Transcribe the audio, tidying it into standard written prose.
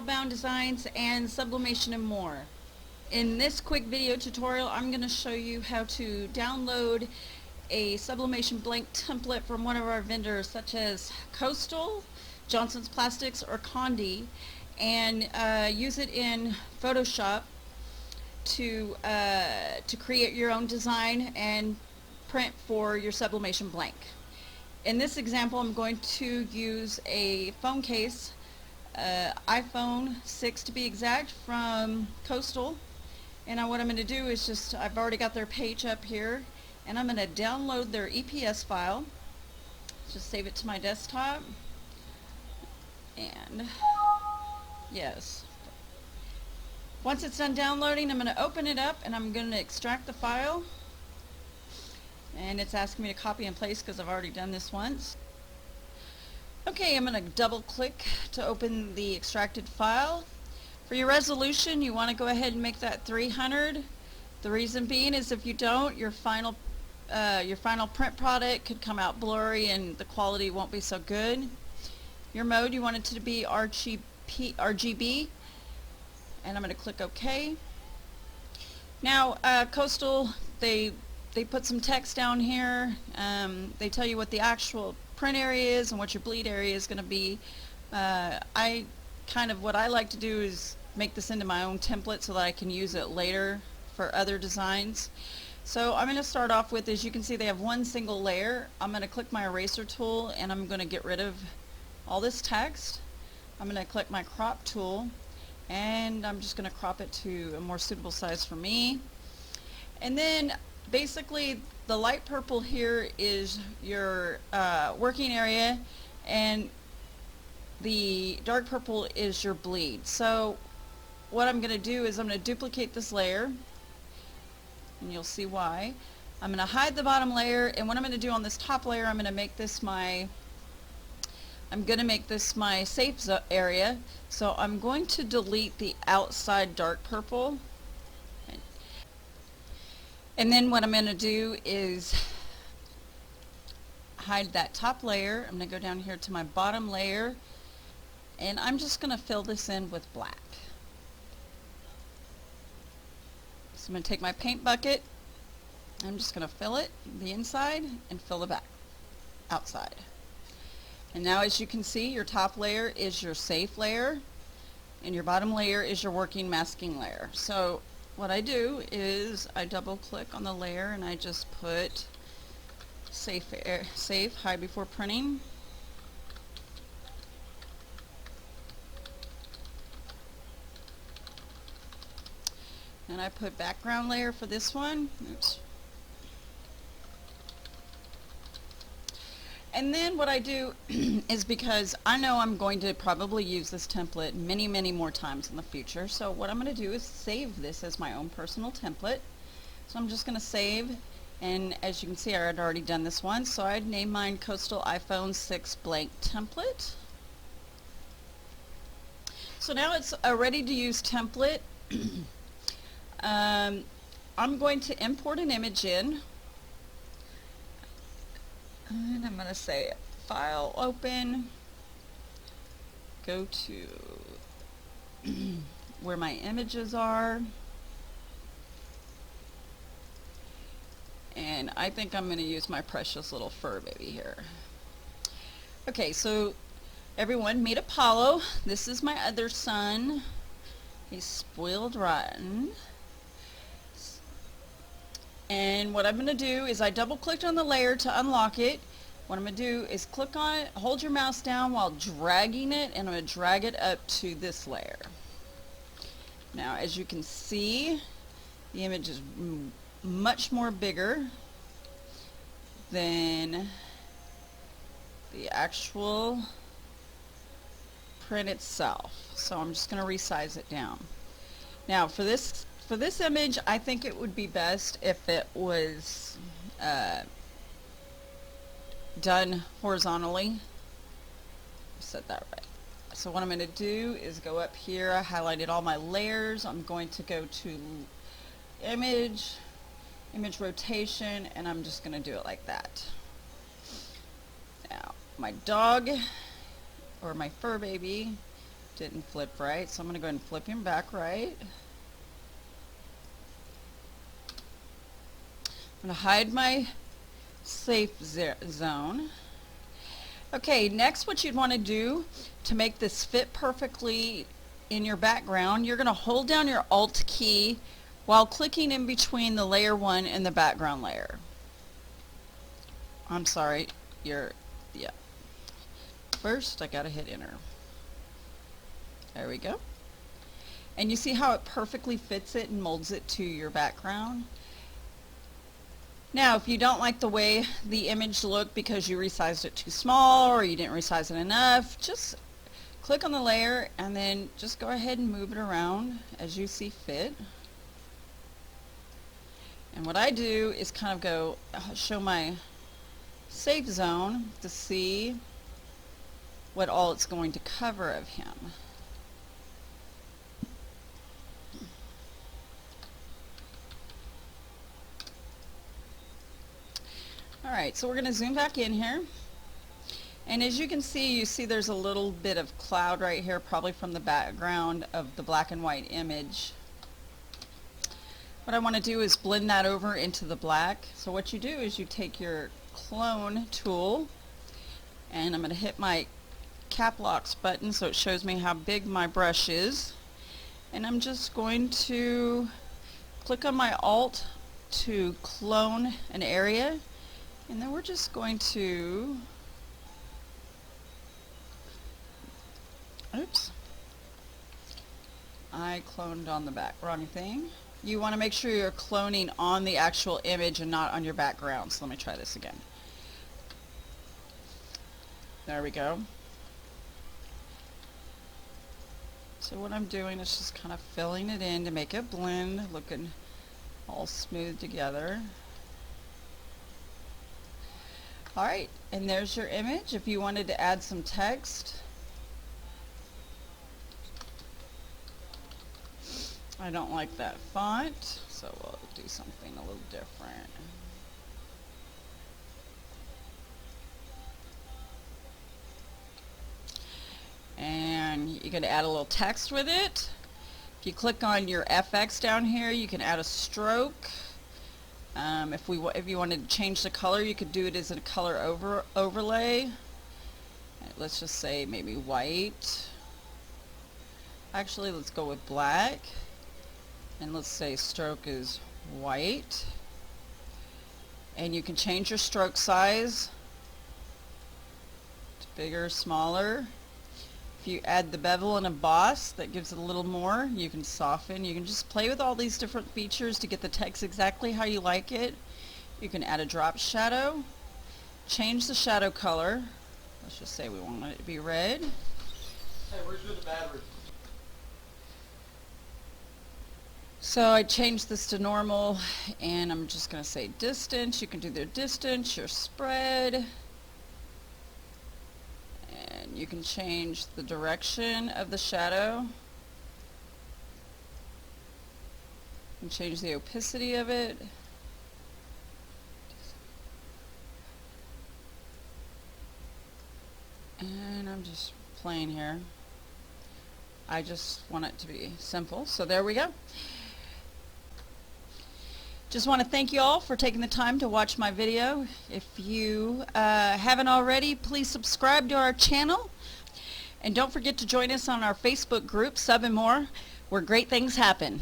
bound designs and sublimation and more. In this quick video tutorial, I'm going to show you how to download a sublimation blank template from one of our vendors such as Coastal, Johnson's Plastics, or Condi, and use it in Photoshop to create your own design and print for your sublimation blank. In this example, I'm going to use a phone case, iPhone 6 to be exact, from Coastal. And what I'm going to do is I've already got their page up here, and I'm going to download their EPS file. Just save it to my desktop. And yes. Once it's done downloading, I'm going to open it up and I'm going to extract the file. And it's asking me to copy and paste because I've already done this once. Okay, I'm going to double click to open the extracted file. For your resolution, you want to go ahead and make that 300. The reason being is if you don't, your final print product could come out blurry and the quality won't be so good. Your mode, you want it to be RGB, and I'm going to click OK. Now, Coastal, they put some text down here. They tell you what the actual print area is and what your bleed area is going to be. What I like to do is make this into my own template so that I can use it later for other designs. So I'm going to start off with, as you can see, they have one single layer. I'm going to click my eraser tool and I'm going to get rid of all this text. I'm going to click my crop tool and I'm just going to crop it to a more suitable size for me. And then basically the light purple here is your working area and the dark purple is your bleed. So what I'm going to do is I'm going to duplicate this layer, and you'll see why. I'm going to hide the bottom layer, and what I'm going to do on this top layer, I'm going to make this my safe area. So I'm going to delete the outside dark purple. And then what I'm going to do is hide that top layer. I'm going to go down here to my bottom layer, and I'm just going to fill this in with black. So I'm going to take my paint bucket. I'm just going to fill it, the inside, and fill the back, outside. And now, as you can see, your top layer is your safe layer, and your bottom layer is your working masking layer. So what I do is I double click on the layer and I just put safe, hide before printing. And I put background layer for this one. Oops. And then what I do is, because I know I'm going to probably use this template many, many more times in the future, so what I'm going to do is save this as my own personal template. So I'm just going to save, and as you can see, I had already done this once, so I'd name mine Coastal iPhone 6 blank template. So now it's a ready to use template. I'm going to import an image in, and I'm going to say File, Open, go to where my images are, and I think I'm going to use my precious little fur baby here. Okay, so everyone, meet Apollo. This is my other son. He's spoiled rotten. And what I'm going to do is I double clicked on the layer to unlock it. What I'm going to do is click on it, hold your mouse down while dragging it, and I'm going to drag it up to this layer. Now, as you can see, the image is much more bigger than the actual print itself. So I'm just going to resize it down. Now, for this image, I think it would be best if it was done horizontally. Said that right. So what I'm going to do is go up here. I highlighted all my layers. I'm going to go to image rotation, and I'm just going to do it like that. Now, my dog, or my fur baby, didn't flip right, so I'm going to go ahead and flip him back right. I'm going to hide my safe zone. Okay, next what you'd want to do to make this fit perfectly in your background, you're going to hold down your Alt key while clicking in between the layer 1 and the background layer. I'm sorry, yeah. First I got to hit enter. There we go. And you see how it perfectly fits it and molds it to your background? Now, if you don't like the way the image looked because you resized it too small or you didn't resize it enough, just click on the layer and then just go ahead and move it around as you see fit. And what I do is kind of go show my safe zone to see what all it's going to cover of him. Alright, so we're going to zoom back in here. And as you can see, there's a little bit of cloud right here, probably from the background of the black and white image. What I want to do is blend that over into the black. So what you do is you take your clone tool, and I'm going to hit my cap locks button so it shows me how big my brush is. And I'm just going to click on my Alt to clone an area. And then we're just going to, oops, I cloned on the back, wrong thing. You want to make sure you're cloning on the actual image and not on your background. So let me try this again. There we go. So what I'm doing is just kind of filling it in to make it blend, looking all smooth together. Alright, and there's your image. If you wanted to add some text, I don't like that font, so we'll do something a little different. And you can add a little text with it. If you click on your FX down here, you can add a stroke. If you wanted to change the color, you could do it as a color overlay. Let's just say maybe white. Actually, let's go with black. And let's say stroke is white. And you can change your stroke size to bigger, smaller. If you add the bevel and emboss, that gives it a little more. You can soften. You can just play with all these different features to get the text exactly how you like it. You can add a drop shadow. Change the shadow color. Let's just say we want it to be red. Hey, where's the battery? So I changed this to normal, and I'm just going to say distance. You can do their distance, your spread. You can change the direction of the shadow. You can change the opacity of it. And I'm just playing here. I just want it to be simple. So there we go. Just want to thank you all for taking the time to watch my video. If you haven't already, please subscribe to our channel. And don't forget to join us on our Facebook group, Sub and More, where great things happen.